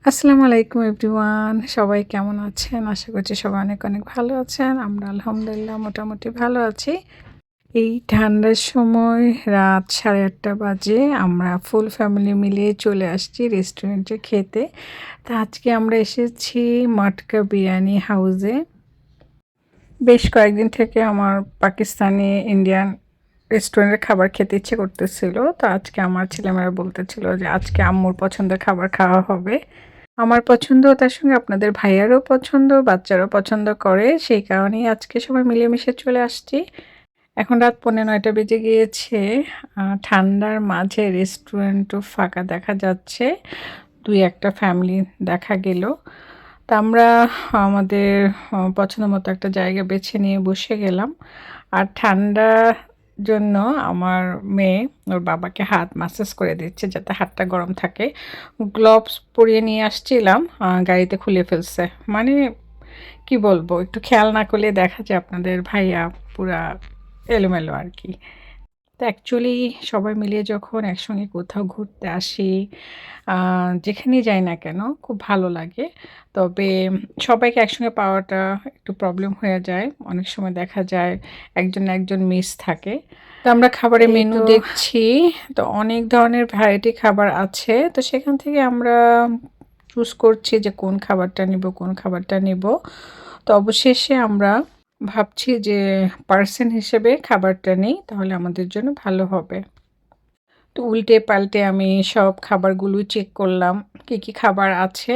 আসসালামু আলাইকুম এভরিওয়ান। সবাই কেমন আছেন? আশা করছি সবাই অনেক, অনেক ভালো আছেন। আমরা আলহামদুলিল্লাহ মোটামুটি ভালো আছি। এই ঠান্ডার সময় রাত 8:30 বাজে আমরা ফুল ফ্যামিলি মিলে চলে আসছি রেস্টুরেন্টে খেতে। তো আজকে আমরা এসেছি মটকা বিরিয়ানি হাউসে। বেশ কয়েকদিন থেকে আমার পাকিস্তানি, ইন্ডিয়ান রেস্টুরেন্টের খাবার খেতে ইচ্ছে করতেছিল। তো আজকে আমার ছেলেমেয়েরা বলতেছিল যে আজকে আম্মুর পছন্দের খাবার খাওয়া হবে। আমার পছন্দ তার সঙ্গে আপনাদের ভাইয়ারও পছন্দ, বাচ্চারাও পছন্দ করে। সেই কারণেই আজকে সবাই মিলেমিশে চলে আসছি। এখন রাত 9:15 বেজে গিয়েছে। ঠান্ডার মাঝে রেস্টুরেন্টও ফাঁকা দেখা যাচ্ছে। ২-১টা ফ্যামিলি দেখা গেল। তা আমরা আমাদের পছন্দ মতো একটা জায়গা বেছে নিয়ে বসে গেলাম। আর ঠান্ডার জন্য আমার মেয়ে ওর বাবাকে হাত ম্যাসাজ করে দিচ্ছে যাতে হাতটা গরম থাকে। গ্লোভস পরিয়ে নিয়ে আসছিলাম, গাড়িতে খুলে ফেলছে। মানে কি বলবো, একটু খেয়াল না করলে দেখা যায় আপনাদের ভাইয়া পুরা এলোমেলো আর কি। তো অ্যাকচুয়ালি সবাই মিলিয়ে যখন একসঙ্গে কোথাও ঘুরতে আসি, যেখানেই যাই না কেন খুব ভালো লাগে। তবে সবাইকে একসঙ্গে পাওয়াটা একটু প্রবলেম হয়ে যায়। অনেক সময় দেখা যায় একজন না একজন মিস থাকে। তো আমরা খাবারের এই মেনু তো দেখছি। তো অনেক ধরনের ভ্যারাইটি খাবার আছে। তো সেখান থেকে আমরা চুজ করছি যে কোন খাবারটা নিব, কোন খাবারটা নিব। তো অবশেষে আমরা ভাবছি যে পার্সেন হিসেবে খাবারটা নেই তাহলে আমাদের জন্য ভালো হবে। তো উল্টে পাল্টে আমি সব খাবারগুলো চেক করলাম কি, কি খাবার আছে।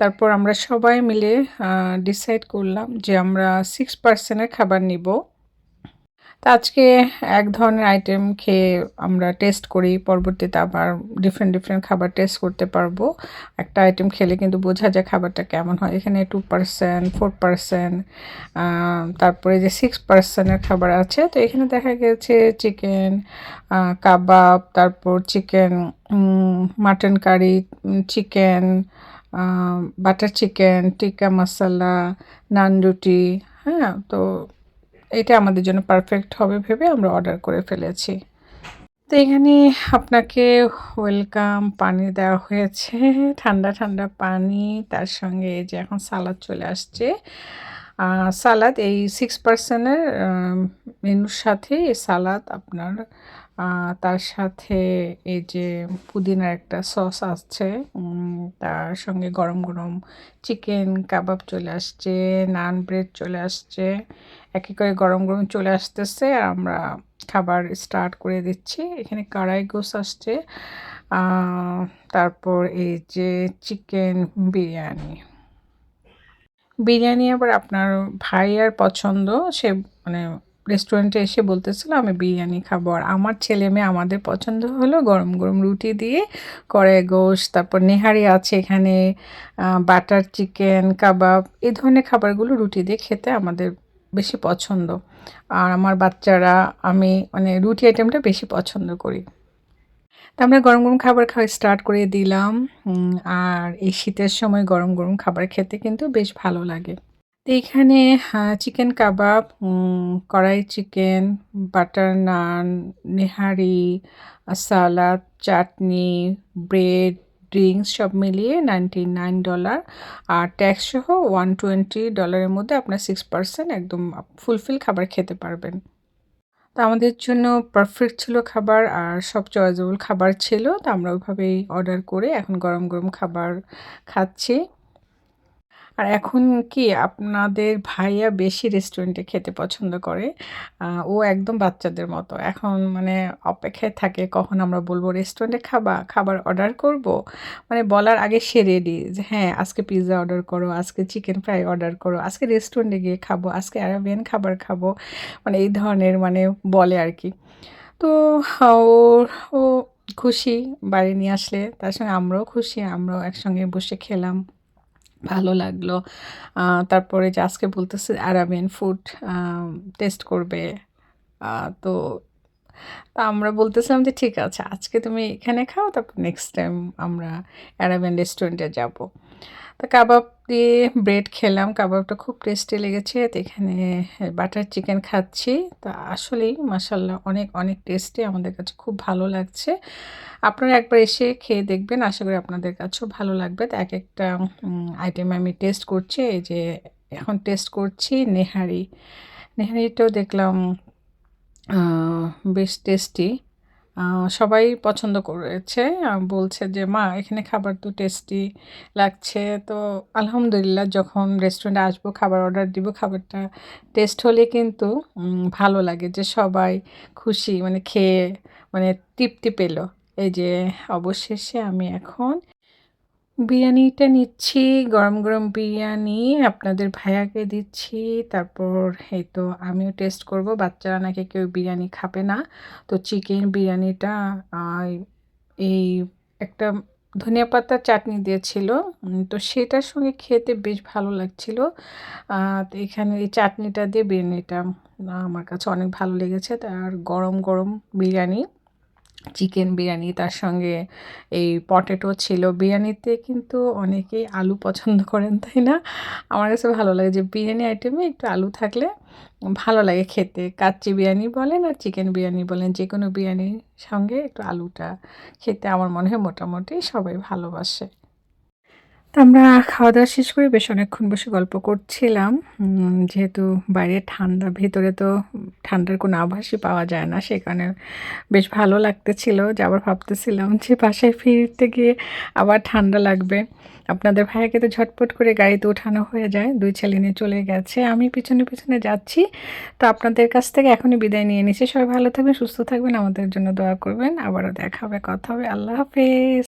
তারপর আমরা সবাই মিলে ডিসাইড করলাম যে আমরা 6 পার্সনের খাবার নিব। তো আজকে এক ধরনের আইটেম খেয়ে আমরা টেস্ট করি, পরবর্তীতে আবার ডিফারেন্ট, ডিফারেন্ট খাবার টেস্ট করতে পারবো। একটা আইটেম খেলে কিন্তু বোঝা যায় খাবারটা কেমন হয়। এখানে 2%, 4%, তারপরে যে 6% এর খাবার আছে। তো এখানে দেখা গেছে চিকেন কাবাব, তারপর chicken mutton curry, chicken butter chicken, tikka masala, naan রুটি। হ্যাঁ? তো এটা আমাদের জন্য পারফেক্ট হবে ভেবে আমরা অর্ডার করে ফেলেছি। তো এখানে আপনাকে ওয়েলকাম পানি দেওয়া হয়েছে। ঠান্ডা, ঠান্ডা পানি। তার সঙ্গে এই যে এখন সালাদ চলে আসছে। সালাদ এই 6% এর মেনুর সাথে এই সালাদ আপনার, তার সাথে এই যে পুদিনার একটা সস আসছে। তার সঙ্গে গরম, গরম চিকেন কাবাব চলে আসছে, নান ব্রেড চলে আসছে। এক, এক করে গরম, গরম চলে আসতেছে আর আমরা খাবার স্টার্ট করে দিচ্ছি। এখানে কড়াই গোশ আসছে। আ তারপর এই যে চিকেন বিরিয়ানি। বিরিয়ানি আবার আপনার ভাইয়ার পছন্দ। সে মানে রেস্টুরেন্টে এসে বলতেছিল, "আমি বিরিয়ানি খাবো।" আর আমার ছেলে-মেয়ে আমাদের পছন্দ হলো গরম, গরম রুটি দিয়ে কড়াই গোশত, তারপর নেহারি আছে এখানে, বাটার চিকেন, কাবাব এই ধরনের খাবারগুলো রুটি দিয়ে খেতে আমাদের বেশি পছন্দ। আর আমার বাচ্চারা, আমি মানে রুটি আইটেমটা বেশি পছন্দ করি। তো আমরা গরম, গরম খাবার খাওয়া স্টার্ট করে দিলাম। আর এই শীতের সময় গরম, গরম খাবার খেতে কিন্তু বেশ ভালো লাগে। তো এইখানে চিকেন কাবাব, কড়াই চিকেন, বাটার নান, নেহারি, সালাদ, চাটনি, ব্রেড, ড্রিংকস সব মিলিয়ে $99 আর ট্যাক্স সহ $120 এর মধ্যে আপনার 6% একদম ফুলফিল খাবার খেতে পারবেন। তো আমাদের জন্য পারফেক্ট ছিল খাবার আর সব চয়েসেবল খাবার ছিল। তো আমরা ওইভাবেই অর্ডার করে এখন গরম, গরম খাবার খাচ্ছি। আর এখন কি আপনাদের ভাইয়া বেশি রেস্টুরেন্টে খেতে পছন্দ করে। ও একদম বাচ্চাদের মতো। এখন মানে অপেক্ষায় থাকে কখন আমরা বলব, "রেস্টুরেন্টে খাবা? খাবার অর্ডার করব?" মানে বলার আগে সে রেডি যে, "হ্যাঁ, আজকে পিজ্জা অর্ডার করো, আজকে চিকেন ফ্রাই অর্ডার করো, আজকে রেস্টুরেন্টে গিয়ে খাবো, আজকে আরাবিয়ান খাবার খাবো।" মানে এই ধরনের মানে বলে আরকি। তো ও খুশি বাড়ি নিয়ে আসলে। তার সঙ্গে আমরাও খুশি। আমরাও একসঙ্গে বসে খেলাম। ভালো লাগলো। আ তারপরে যে আজকে বলতেছে আরাবিয়ান ফুড আ টেস্ট করবে। আ তো আমরা বলতেছিলাম যে, "ঠিক আছে, আজকে তুমি এখানে খাও, তারপর নেক্সট টাইম আমরা আরাবিয়ান রেস্টুরেন্টে যাবো।" তো কাবাব দিয়ে ব্রেড খেলাম, কাবাবটা খুব টেস্টি লেগেছে। তো এখানে বাটার চিকেন খাচ্ছি। তা আসলেই মাশাআল্লাহ অনেক, অনেক টেস্টি, আমাদের কাছে খুব ভালো লাগছে। আপনারা একবার এসে খেয়ে দেখবেন, আশা করি আপনাদের কাছেও ভালো লাগবে। তো একেকটা আইটেম আমি টেস্ট করছি। এই যে এখন টেস্ট করছি নেহারি। নেহারিটাও দেখলাম আ বেশ টেস্টি। আ সবাই পছন্দ করেছে। বলছে যে, "মা এখানে খাবার তো টেস্টি লাগছে।" তো আলহামদুলিল্লাহ, যখন রেস্টুরেন্টে আসবো খাবার অর্ডার দিব, খাবারটা টেস্ট হলে কিন্তু ভালো লাগে যে সবাই খুশি, মানে খেয়ে মানে তৃপ্তি পেল। এই যে অবশেষে আমি এখন বিরিয়ানিটা নিচ্ছি, গরম, গরম বিরিয়ানি আপনাদের ভাইয়াকে দিচ্ছি। তারপর এই তো আমিও টেস্ট করব। বাচ্চারা নাকি কেউ বিরিয়ানি খাবে না। তো চিকেন বিরিয়ানিটা আ এই একটা ধনিয়া পাতার চাটনি দিয়েছিল। তো সেটার সঙ্গে খেতে বেশ ভালো লাগছিল। আ তো এখানে এই চাটনিটা দিয়ে বিরিয়ানিটা আমার কাছে অনেক ভালো লেগেছে। আর গরম, গরম বিরিয়ানি। চিকেন বিরিয়ানি, তার সঙ্গে এই পটেটো ছিল। বিরিয়ানিতে কিন্তু অনেকেই আলু পছন্দ করেন, তাই না? আমার কাছে ভালো লাগে যে বিরিয়ানি আইটেমে একটু আলু থাকলে ভালো লাগে খেতে। কাচ্চি বিরিয়ানি বলেন আর চিকেন বিরিয়ানি বলেন, যেকোনো বিরিয়ানির সঙ্গে একটু আলুটা খেতে আমার মনে হয় মোটামুটি সবাই ভালোবাসে। তো আমরা খাওয়া-দাওয়া শেষ করে বেশ অনেকক্ষণ বসে গল্প করছিলাম। যেহেতু বাইরে ঠান্ডা, ভেতরে তো ঠান্ডার কোনো আভাসই পাওয়া যায় না। সে কারণে বেশ ভালো লাগতেছিল, যে আবার ভাবতেছিলাম যে বাসায় ফিরতে গিয়ে আবার ঠান্ডা লাগবে। আপনাদের ভাইয়াকে তো ঝটপট করে গাড়িতে ওঠানো হয়ে যায়। ২ ছেলে নিয়ে চলে গেছে। আমি পিছনে, পিছনে যাচ্ছি। তো আপনাদের কাছ থেকে এখনই বিদায় নিয়ে নিচ্ছি। সবাই ভালো থাকবেন, সুস্থ থাকবেন, আমাদের জন্য দোয়া করবেন। আবারও দেখা হবে, কথা হবে। আল্লাহ হাফেজ।